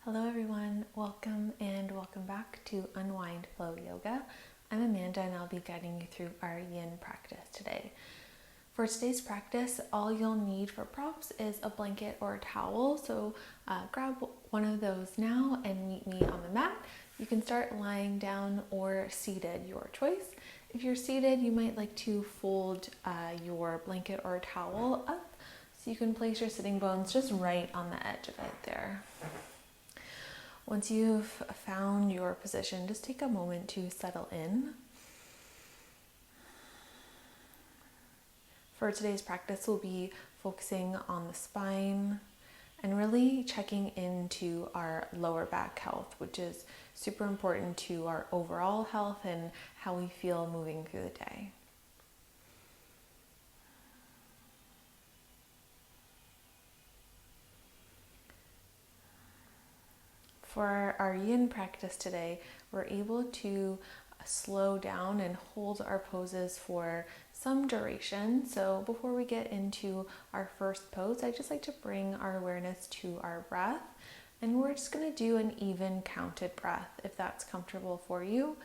Hello everyone, welcome back to Unwind Flow Yoga. I'm Amanda and I'll be guiding you through our yin practice today. For today's practice, all you'll need for props is a blanket or a towel. So grab one of those now and meet me on the mat. You can start lying down or seated, your choice. If you're seated, you might like to fold your blanket or towel up so you can place your sitting bones just right on the edge of it there. Once you've found your position, just take a moment to settle in. For today's practice, we'll be focusing on the spine and really checking into our lower back health, which is super important to our overall health and how we feel moving through the day. For our yin practice today, we're able to slow down and hold our poses for some duration. So before we get into our first pose, I'd just like to bring our awareness to our breath. And we're just going to do an even counted breath if that's comfortable for you.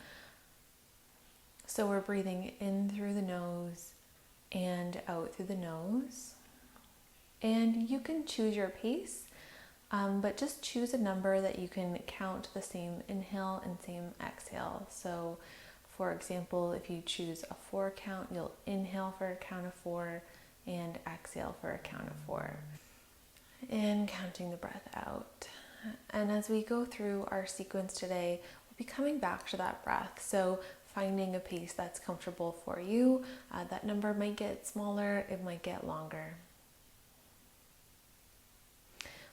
So we're breathing in through the nose and out through the nose. And you can choose your pace. But just choose a number that you can count the same inhale and same exhale. So for example, if you choose a 4 count, you'll inhale for a count of 4 and exhale for a count of 4. And counting the breath out. And as we go through our sequence today, we'll be coming back to that breath. So finding a pace that's comfortable for you. That number might get smaller, it might get longer.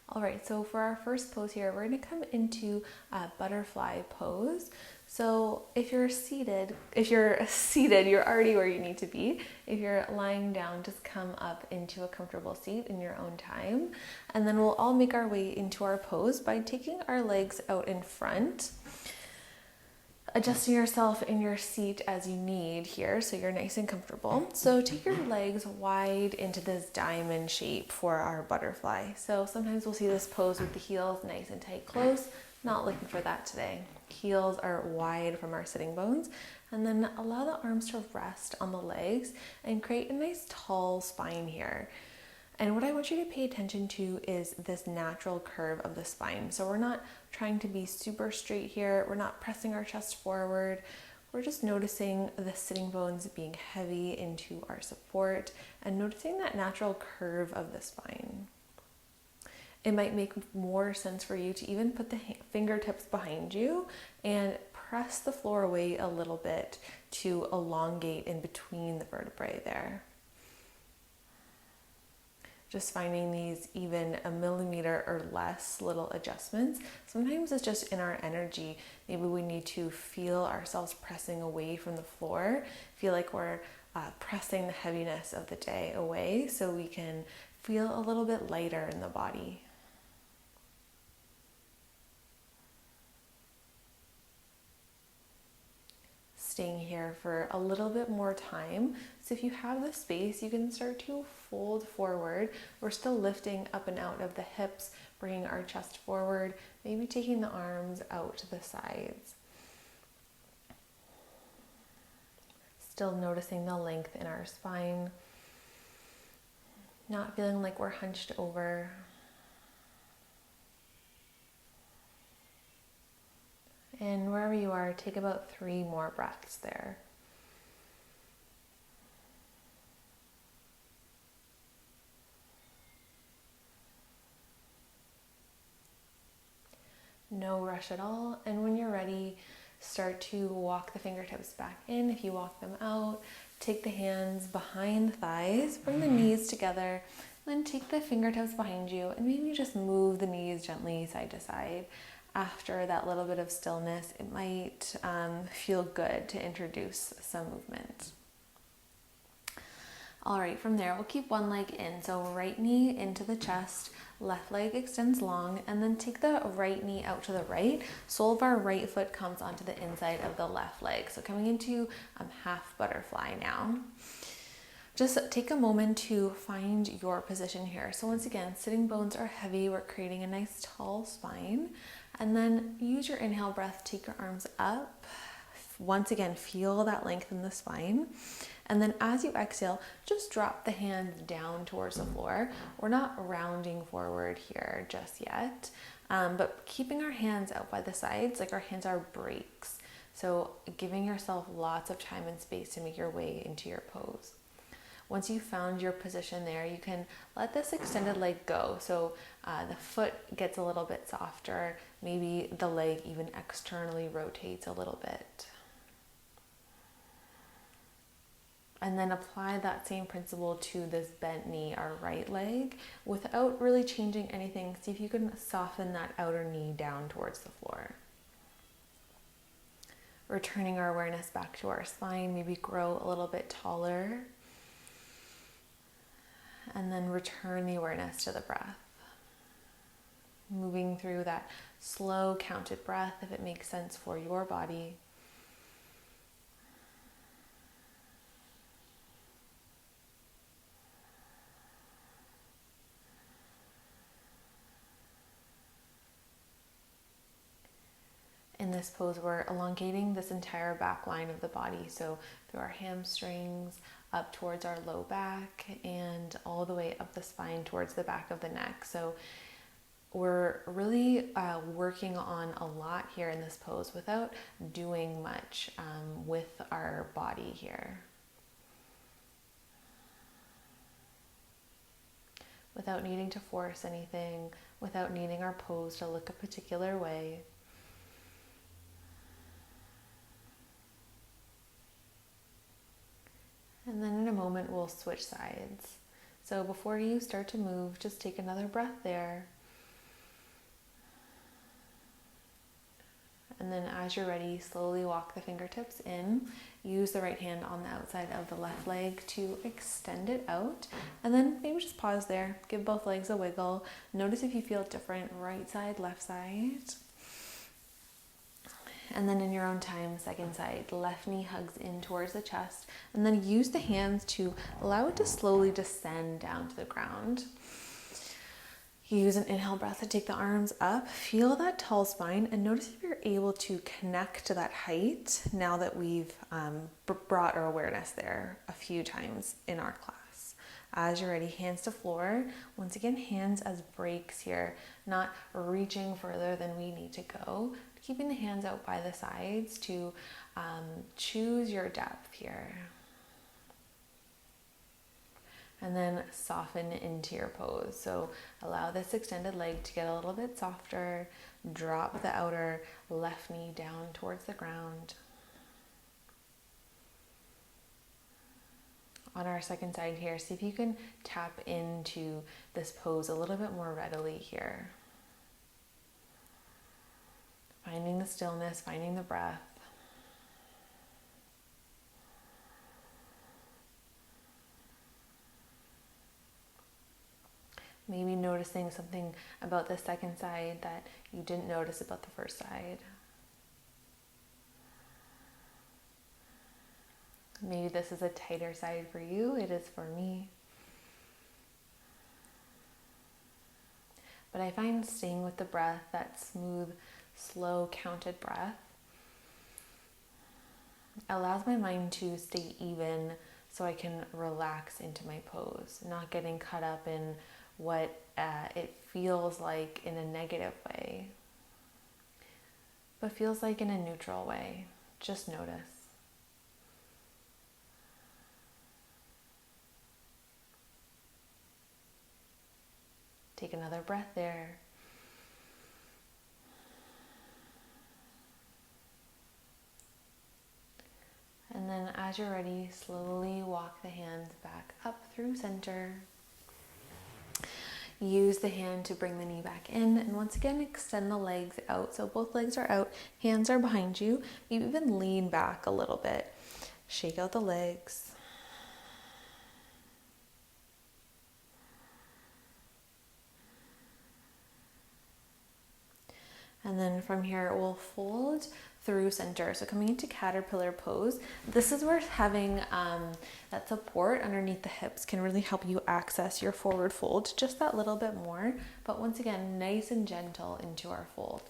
All right, so for our first pose here, we're going to come into a butterfly pose. So if you're seated, you're already where you need to be. If you're lying down, just come up into a comfortable seat in your own time. And then we'll all make our way into our pose by taking our legs out in front. Adjusting yourself in your seat as you need here so you're nice and comfortable. So take your legs wide into this diamond shape for our butterfly. So sometimes we'll see this pose with the heels nice and tight close. Not looking for that today. Heels are wide from our sitting bones. And then allow the arms to rest on the legs and create a nice tall spine here. And what I want you to pay attention to is this natural curve of the spine. So we're not trying to be super straight here. We're not pressing our chest forward. We're just noticing the sitting bones being heavy into our support and noticing that natural curve of the spine. It might make more sense for you to even put the fingertips behind you and press the floor away a little bit to elongate in between the vertebrae there. Just finding these even a millimeter or less little adjustments. Sometimes it's just in our energy. Maybe we need to feel ourselves pressing away from the floor, feel like we're pressing the heaviness of the day away so we can feel a little bit lighter in the body. Staying here for a little bit more time. So if you have the space, you can start to fold forward. We're still lifting up and out of the hips, bringing our chest forward, maybe taking the arms out to the sides. Still noticing the length in our spine. Not feeling like we're hunched over. And wherever you are, take about 3 more breaths there. No rush at all. And when you're ready, start to walk the fingertips back in. If you walk them out, take the hands behind the thighs, bring the knees together, then take the fingertips behind you and maybe just move the knees gently side to side. After that little bit of stillness, it might feel good to introduce some movement. All right, from there, we'll keep one leg in. So right knee into the chest, left leg extends long, and then take the right knee out to the right. Sole of our right foot comes onto the inside of the left leg. So coming into half butterfly now. Just take a moment to find your position here. So once again, sitting bones are heavy. We're creating a nice tall spine. And then use your inhale breath, take your arms up. Once again, feel that length in the spine. And then as you exhale, just drop the hands down towards the floor. We're not rounding forward here just yet, but keeping our hands out by the sides, like our hands are brakes. So giving yourself lots of time and space to make your way into your pose. Once you've found your position there, you can let this extended leg go. So the foot gets a little bit softer. Maybe the leg even externally rotates a little bit. And then apply that same principle to this bent knee, our right leg, without really changing anything. See if you can soften that outer knee down towards the floor. Returning our awareness back to our spine, maybe grow a little bit taller. And then return the awareness to the breath. Moving through that slow counted breath if it makes sense for your body. In this pose, we're elongating this entire back line of the body. So through our hamstrings, up towards our low back, and all the way up the spine towards the back of the neck. So we're really working on a lot here in this pose without doing much with our body here. Without needing to force anything, without needing our pose to look a particular way. And then in a moment, we'll switch sides. So before you start to move, just take another breath there. And then as you're ready, slowly walk the fingertips in. Use the right hand on the outside of the left leg to extend it out. And then maybe just pause there. Give both legs a wiggle. Notice if you feel different, right side, left side. And then in your own time, second side, left knee hugs in towards the chest, and then use the hands to allow it to slowly descend down to the ground. Use an inhale breath to take the arms up, feel that tall spine, and notice if you're able to connect to that height now that we've brought our awareness there a few times in our class. As you're ready, hands to floor. Once again, hands as brakes here, not reaching further than we need to go. Keeping the hands out by the sides to choose your depth here. And then soften into your pose. So allow this extended leg to get a little bit softer. Drop the outer left knee down towards the ground. On our second side here, see if you can tap into this pose a little bit more readily here. Finding the stillness, finding the breath. Maybe noticing something about the second side that you didn't notice about the first side. Maybe this is a tighter side for you. It is for me. But I find staying with the breath, that smooth, slow, counted breath, allows my mind to stay even so I can relax into my pose, not getting caught up in what it feels like in a negative way, but feels like in a neutral way. Just notice. Take another breath there. And then as you're ready, slowly walk the hands back up through center. Use the hand to bring the knee back in, and once again extend the legs out. So both legs are out, hands are behind you. Maybe even lean back a little bit. Shake out the legs. And then from here, we'll fold through center. So coming into caterpillar pose, this is where having that support underneath the hips can really help you access your forward fold just that little bit more. But once again, nice and gentle into our fold.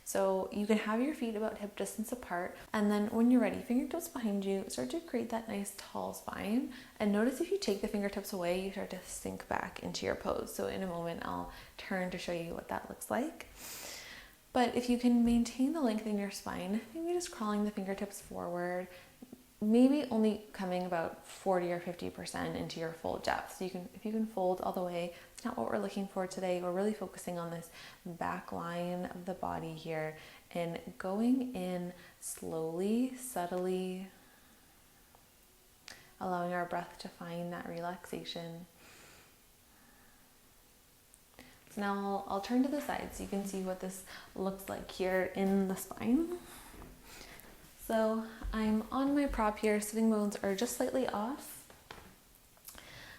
So you can have your feet about hip distance apart, and then when you're ready, fingertips behind you, start to create that nice tall spine. And notice if you take the fingertips away, you start to sink back into your pose. So in a moment, I'll turn to show you what that looks like. But if you can maintain the length in your spine, maybe just crawling the fingertips forward, maybe only coming about 40 or 50% into your fold depth. So if you can fold all the way, it's not what we're looking for today. We're really focusing on this back line of the body here and going in slowly, subtly, allowing our breath to find that relaxation. So now I'll turn to the side so you can see what this looks like here in the spine. So I'm on my prop here, sitting bones are just slightly off.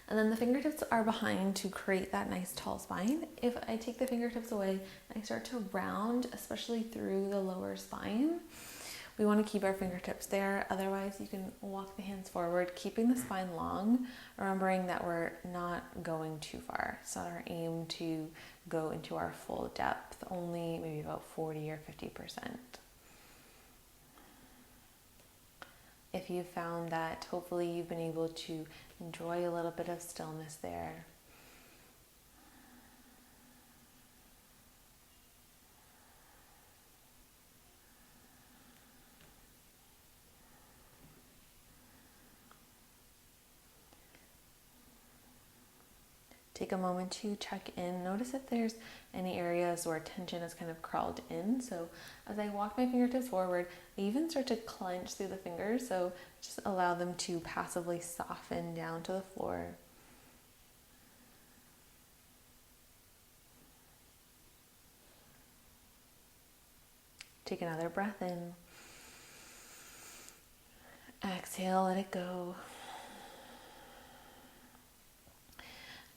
And then the fingertips are behind to create that nice tall spine. If I take the fingertips away, I start to round, especially through the lower spine. We want to keep our fingertips there. Otherwise, you can walk the hands forward, keeping the spine long, remembering that we're not going too far. It's not our aim to go into our full depth, only maybe about 40 or 50%. If you've found that, hopefully you've been able to enjoy a little bit of stillness there. Take a moment to check in. Notice if there's any areas where tension has kind of crawled in. So as I walk my fingertips forward, I even start to clench through the fingers. So just allow them to passively soften down to the floor. Take another breath in. Exhale, let it go.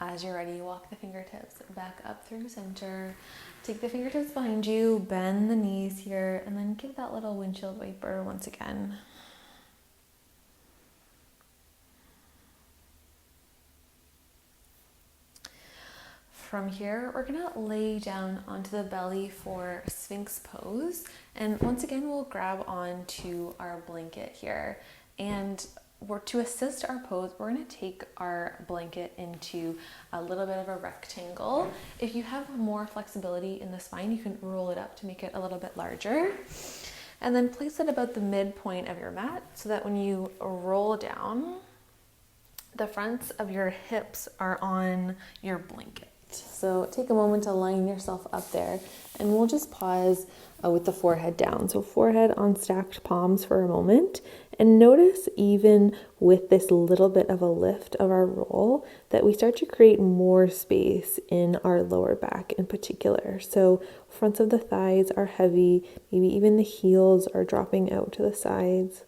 As you're ready, walk the fingertips back up through center. Take the fingertips behind you, bend the knees here, and then give that little windshield wiper once again. From here, we're gonna lay down onto the belly for Sphinx pose. And once again, we'll grab onto our blanket here. And to assist our pose, we're going to take our blanket into a little bit of a rectangle. If you have more flexibility in the spine, you can roll it up to make it a little bit larger. And then place it about the midpoint of your mat so that when you roll down, the fronts of your hips are on your blanket. So take a moment to line yourself up there, and we'll just pause with the forehead down. So forehead on stacked palms for a moment, and notice even with this little bit of a lift of our roll that we start to create more space in our lower back in particular. So fronts of the thighs are heavy, maybe even the heels are dropping out to the sides.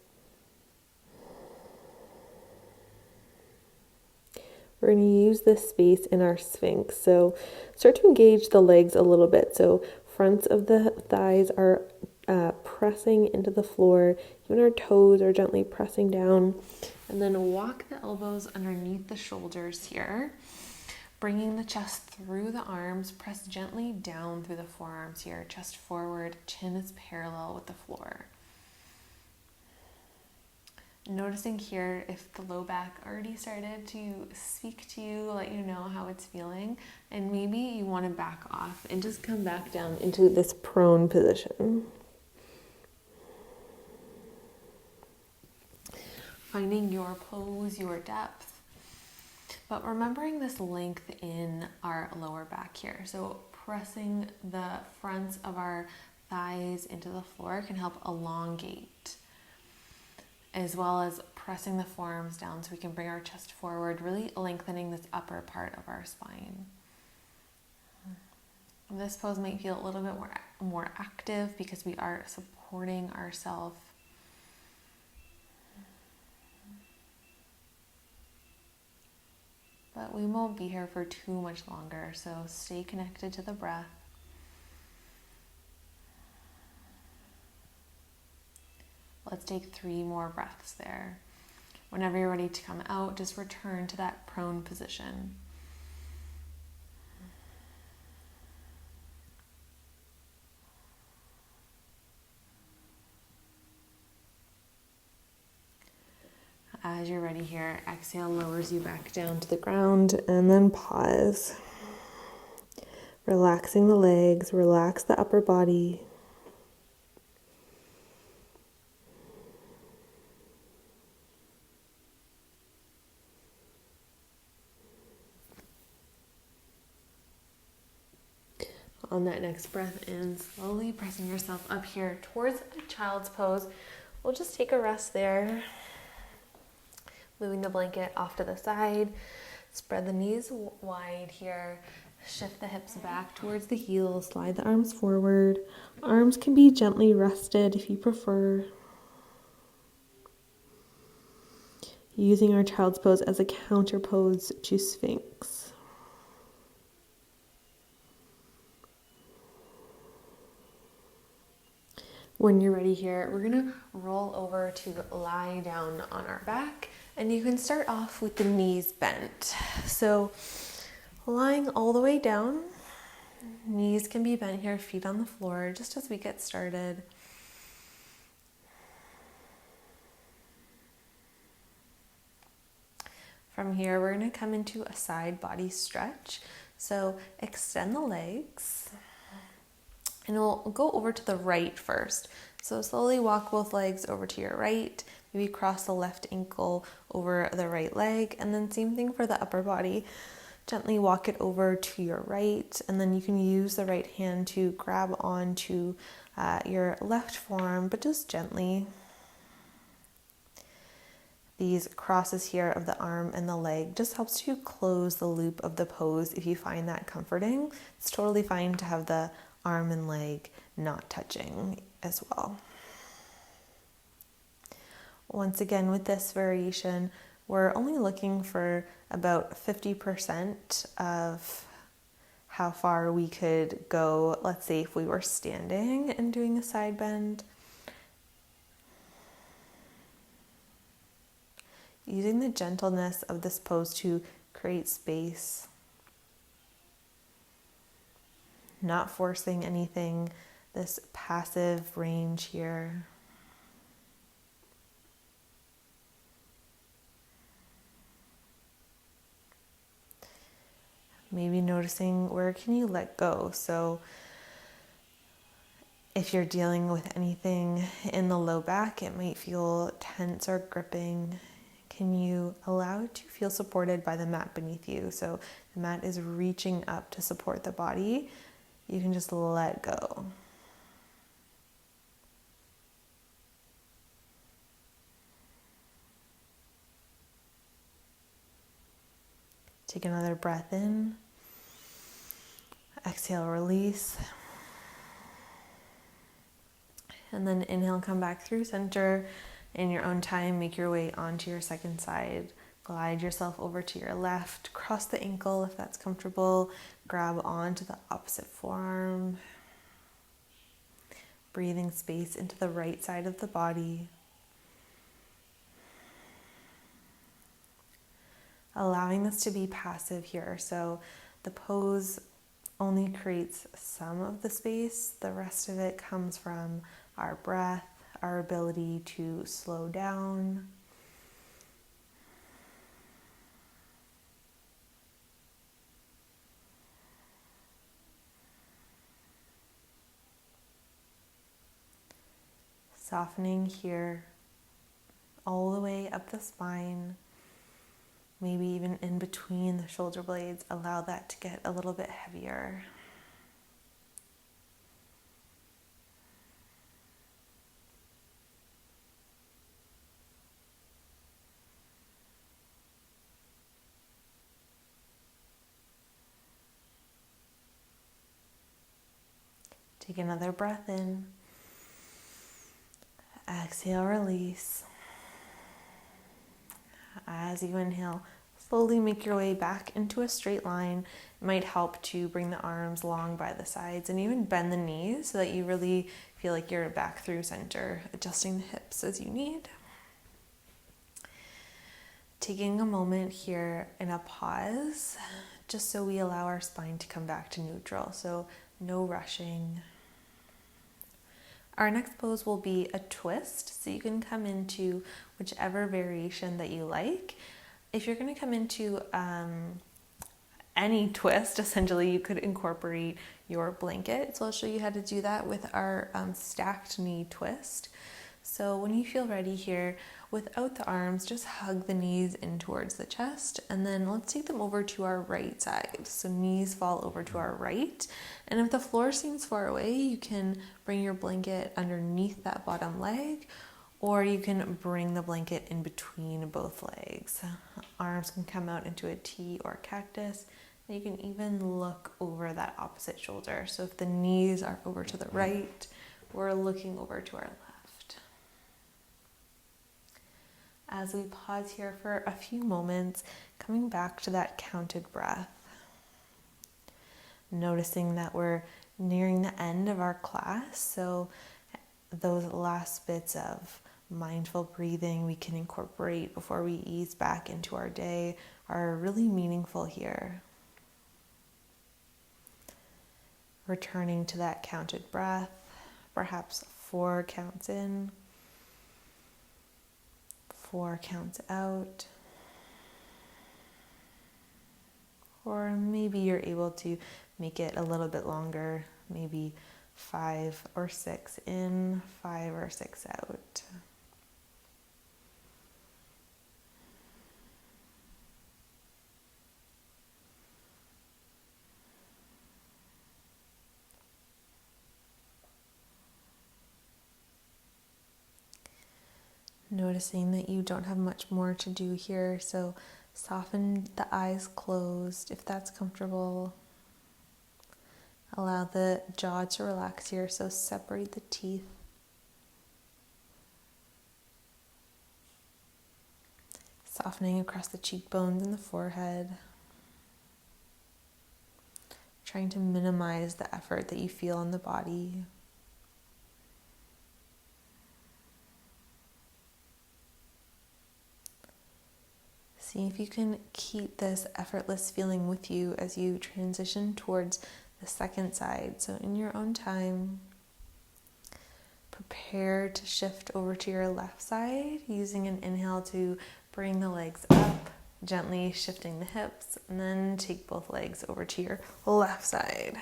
We're going to use this space in our Sphinx. So start to engage the legs a little bit. So fronts of the thighs are pressing into the floor. Even our toes are gently pressing down. And then walk the elbows underneath the shoulders here. Bringing the chest through the arms. Press gently down through the forearms here. Chest forward, chin is parallel with the floor. Noticing here if the low back already started to speak to you, let you know how it's feeling, and maybe you want to back off and just come back down into this prone position. Finding your pose, your depth, but remembering this length in our lower back here. So pressing the fronts of our thighs into the floor can help elongate, as well as pressing the forearms down so we can bring our chest forward, really lengthening this upper part of our spine. This pose might feel a little bit more active because we are supporting ourselves. But we won't be here for too much longer, so stay connected to the breath. Let's take 3 more breaths there. Whenever you're ready to come out, just return to that prone position. As you're ready here, exhale lowers you back down to the ground, and then pause. Relaxing the legs, relax the upper body. On that next breath in, slowly pressing yourself up here towards a child's pose. We'll just take a rest there. Moving the blanket off to the side. Spread the knees wide here. Shift the hips back towards the heels. Slide the arms forward. Arms can be gently rested if you prefer. Using our child's pose as a counter pose to Sphinx. When you're ready here, we're going to roll over to lie down on our back, and you can start off with the knees bent. So lying all the way down, knees can be bent here, feet on the floor, just as we get started. From here, we're going to come into a side body stretch. So extend the legs. And we'll go over to the right first. So slowly walk both legs over to your right. Maybe cross the left ankle over the right leg. And then same thing for the upper body. Gently walk it over to your right. And then you can use the right hand to grab onto your left forearm, but just gently. These crosses here of the arm and the leg just helps to close the loop of the pose if you find that comforting. It's totally fine to have the arm and leg not touching as well. Once again, with this variation, we're only looking for about 50% of how far we could go. Let's say if we were standing and doing a side bend. Using the gentleness of this pose to create space. Not forcing anything, this passive range here. Maybe noticing where can you let go. So if you're dealing with anything in the low back, it might feel tense or gripping. Can you allow it to feel supported by the mat beneath you? So the mat is reaching up to support the body. You can just let go. Take another breath in. Exhale, release. And then inhale, come back through center. In your own time, make your way onto your second side. Glide yourself over to your left. Cross the ankle if that's comfortable. Grab onto the opposite forearm. Breathing space into the right side of the body. Allowing this to be passive here. So the pose only creates some of the space. The rest of it comes from our breath, our ability to slow down. Softening here all the way up the spine, maybe even in between the shoulder blades. Allow that to get a little bit heavier. Take another breath in. Exhale, release. As you inhale, slowly make your way back into a straight line. It might help to bring the arms long by the sides and even bend the knees so that you really feel like you're back through center, adjusting the hips as you need. Taking a moment here in a pause, just so we allow our spine to come back to neutral, so no rushing. Our next pose will be a twist, so you can come into whichever variation that you like. If you're going to come into any twist, essentially you could incorporate your blanket. So I'll show you how to do that with our stacked knee twist. So when you feel ready here, without the arms, just hug the knees in towards the chest, and then let's take them over to our right side. So knees fall over to our right, and if the floor seems far away, you can bring your blanket underneath that bottom leg, or you can bring the blanket in between both legs. Arms can come out into a T or a cactus, and you can even look over that opposite shoulder. So if the knees are over to the right, we're looking over to our left. As we pause here for a few moments, coming back to that counted breath, noticing that we're nearing the end of our class, so those last bits of mindful breathing we can incorporate before we ease back into our day are really meaningful here. Returning to that counted breath, perhaps 4 counts in, 4 counts out, or maybe you're able to make it a little bit longer, maybe 5 or 6 in, 5 or 6 out. Noticing that you don't have much more to do here, so soften the eyes closed if that's comfortable. Allow the jaw to relax here, so separate the teeth. Softening across the cheekbones and the forehead. Trying to minimize the effort that you feel on the body. See if you can keep this effortless feeling with you as you transition towards the second side. So in your own time, prepare to shift over to your left side, using an inhale to bring the legs up, gently shifting the hips, and then take both legs over to your left side.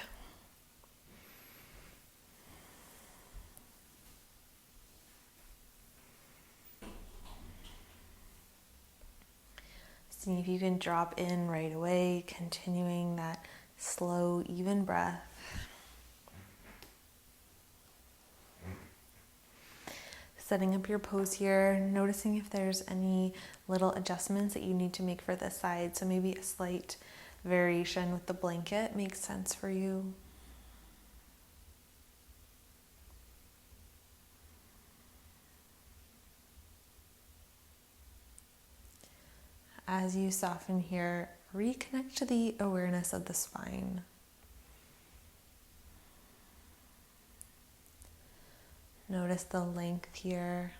See if you can drop in right away, continuing that slow, even breath. Setting up your pose here, noticing if there's any little adjustments that you need to make for this side. So maybe a slight variation with the blanket makes sense for you. As you soften here, reconnect to the awareness of the spine. Notice the length here.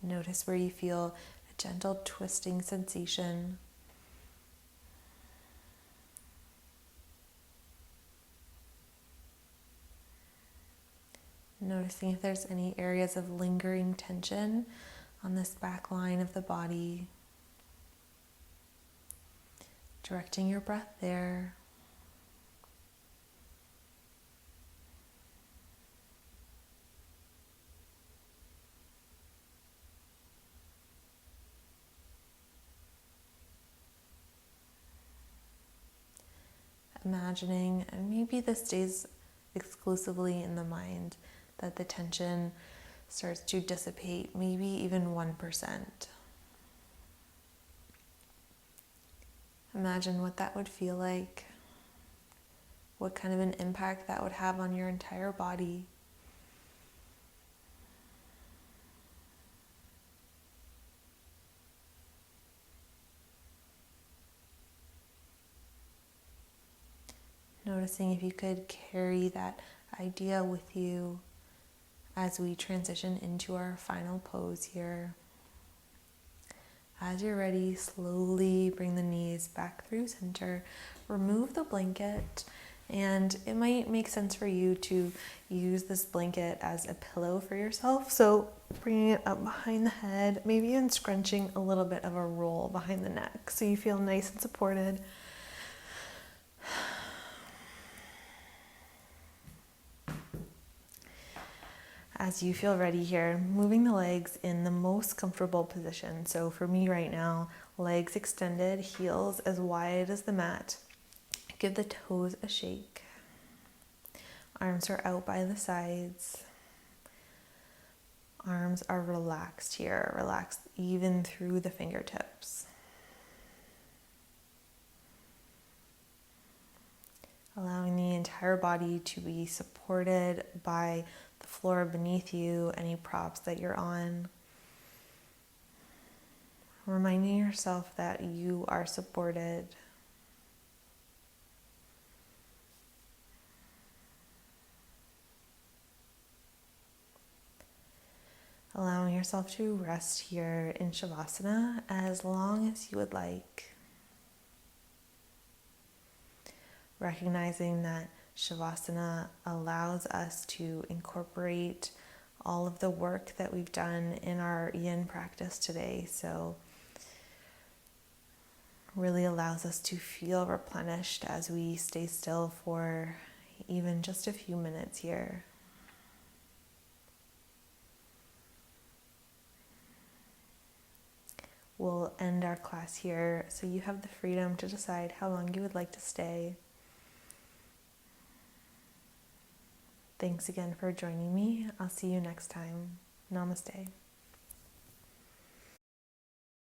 Notice where you feel a gentle twisting sensation. Noticing if there's any areas of lingering tension on this back line of the body. Directing your breath there. Imagining, and maybe this stays exclusively in the mind, that the tension starts to dissipate, maybe even 1%. Imagine what that would feel like, what kind of an impact that would have on your entire body. Noticing if you could carry that idea with you as we transition into our final pose here. As you're ready, slowly bring the knees back through center, remove the blanket, and it might make sense for you to use this blanket as a pillow for yourself. So bringing it up behind the head, maybe even scrunching a little bit of a roll behind the neck so you feel nice and supported. As you feel ready here, moving the legs in the most comfortable position. So for me right now, legs extended, heels as wide as the mat. Give the toes a shake. Arms are out by the sides. Arms are relaxed here, relaxed even through the fingertips. Allowing the entire body to be supported by the floor beneath you, any props that you're on. Reminding yourself that you are supported. Allowing yourself to rest here in Shavasana as long as you would like. Recognizing that Shavasana allows us to incorporate all of the work that we've done in our yin practice today. So really allows us to feel replenished as we stay still for even just a few minutes here. We'll end our class here, so you have the freedom to decide how long you would like to stay. Thanks again for joining me. I'll see you next time. Namaste.